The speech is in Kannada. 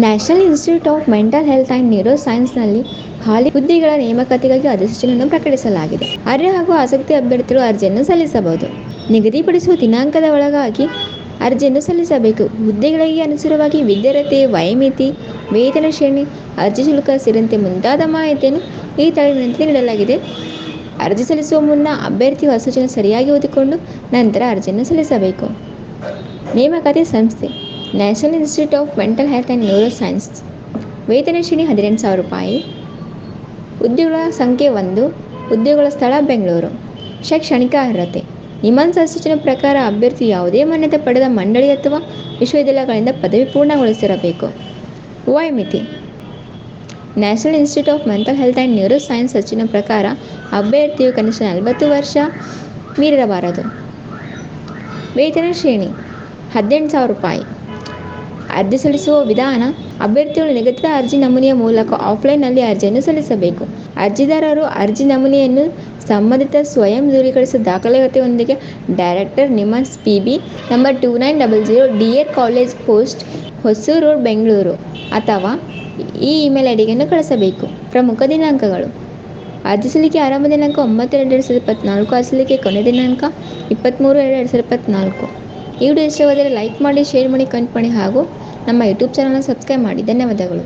National institute of mental health and neuro ಸೈನ್ಸ್ನಲ್ಲಿ ಖಾಲಿ ಹುದ್ದೆಗಳ ನೇಮಕಾತಿಗಾಗಿ ಅಧಿಸೂಚನೆಯನ್ನು ಪ್ರಕಟಿಸಲಾಗಿದೆ. ಅರ್ಹ ಹಾಗೂ ಆಸಕ್ತಿ ಅಭ್ಯರ್ಥಿಗಳು ಅರ್ಜಿಯನ್ನು ಸಲ್ಲಿಸಬಹುದು. ನಿಗದಿಪಡಿಸುವ ದಿನಾಂಕದ ಒಳಗಾಗಿ ಅರ್ಜಿಯನ್ನು ಸಲ್ಲಿಸಬೇಕು. ಹುದ್ದೆಗಳಿಗೆ ಅನುಸಾರವಾಗಿ ವಿದ್ಯಾರ್ಹತೆ, ವಯೋಮಿತಿ, ವೇತನ ಶ್ರೇಣಿ, ಅರ್ಜಿ ಶುಲ್ಕ ಸೇರಿದಂತೆ ಮುಂತಾದ ಮಾಹಿತಿಯನ್ನು ಈ ತಳವಿನಂತೆ ನೀಡಲಾಗಿದೆ. ಅರ್ಜಿ ಸಲ್ಲಿಸುವ ಮುನ್ನ ಅಭ್ಯರ್ಥಿಯು ಅಧಿಸೂಚನೆ ಸರಿಯಾಗಿ ಓದಿಕೊಂಡು ನಂತರ ಅರ್ಜಿಯನ್ನು ಸಲ್ಲಿಸಬೇಕು. ನೇಮಕಾತಿ ಸಂಸ್ಥೆ national institute of mental health and neuro science. ವೇತನ ಶ್ರೇಣಿ 18,000 ರೂಪಾಯಿ. ಹುದ್ದೆಗಳ ಸಂಖ್ಯೆ 1. ಹುದ್ದೆಗಳ ಸ್ಥಳ ಬೆಂಗಳೂರು. ಶೈಕ್ಷಣಿಕ ಅರ್ಹತೆ ನಿಮ್ಮಂಥ ಅಧಿಸೂಚನೆ ಪ್ರಕಾರ ಅಭ್ಯರ್ಥಿ ಯಾವುದೇ ಮಾನ್ಯತೆ ಪಡೆದ ಮಂಡಳಿ ಅಥವಾ ವಿಶ್ವವಿದ್ಯಾಲಯಗಳಿಂದ ಪದವಿ ಪೂರ್ಣಗೊಳಿಸಿರಬೇಕು. ವಯೋಮಿತಿ national institute of mental health and neuro science ಅಧಿಸೂಚನೆ ಪ್ರಕಾರ ಅಭ್ಯರ್ಥಿಯು ಕನಿಷ್ಠ 40 ವರ್ಷ ಮೀರಿರಬಾರದು. ವೇತನ ಶ್ರೇಣಿ 18,000 ರೂಪಾಯಿ. ಅರ್ಜಿ ಸಲ್ಲಿಸುವ ವಿಧಾನ ಅಭ್ಯರ್ಥಿಗಳು ನಿಗದಿತ ಅರ್ಜಿ ನಮೂನೆಯ ಮೂಲಕ ಆಫ್ಲೈನ್ನಲ್ಲಿ ಅರ್ಜಿಯನ್ನು ಸಲ್ಲಿಸಬೇಕು. ಅರ್ಜಿದಾರರು ಅರ್ಜಿ ನಮೂನೆಯನ್ನು ಸಂಬಂಧಿತ ಸ್ವಯಂ ದೃಢೀಕರಿಸಿದ ದಾಖಲೆಯೊಂದಿಗೆ director NIMHANS PB. Number 2900 dear college post, Hosur road, Bengaluru ಅಥವಾ ಈ ಇಮೇಲ್ ಐಡಿಗೆ ಕಳಿಸಬೇಕು. ಪ್ರಮುಖ ದಿನಾಂಕಗಳು: ಅರ್ಜಿ ಸಲ್ಲಿಕೆ ಆರಂಭ ದಿನಾಂಕ 9/2/2024. ಅರ್ಜಿ ಸಲ್ಲಿಕೆ ಕೊನೆಯ ದಿನಾಂಕ 23/2/2024. ಈ ವಿಡಿಯೋ ಇಷ್ಟವಾದರೆ ಲೈಕ್ ಮಾಡಿ, ಶೇರ್ ಮಾಡಿ, ಕಮೆಂಟ್ ಮಾಡಿ ಹಾಗೂ ನಮ್ಮ ಯೂಟ್ಯೂಬ್ ಚಾನಲ್ನ ಸಬ್ಸ್ಕ್ರೈಬ್ ಮಾಡಿ. ಧನ್ಯವಾದಗಳು.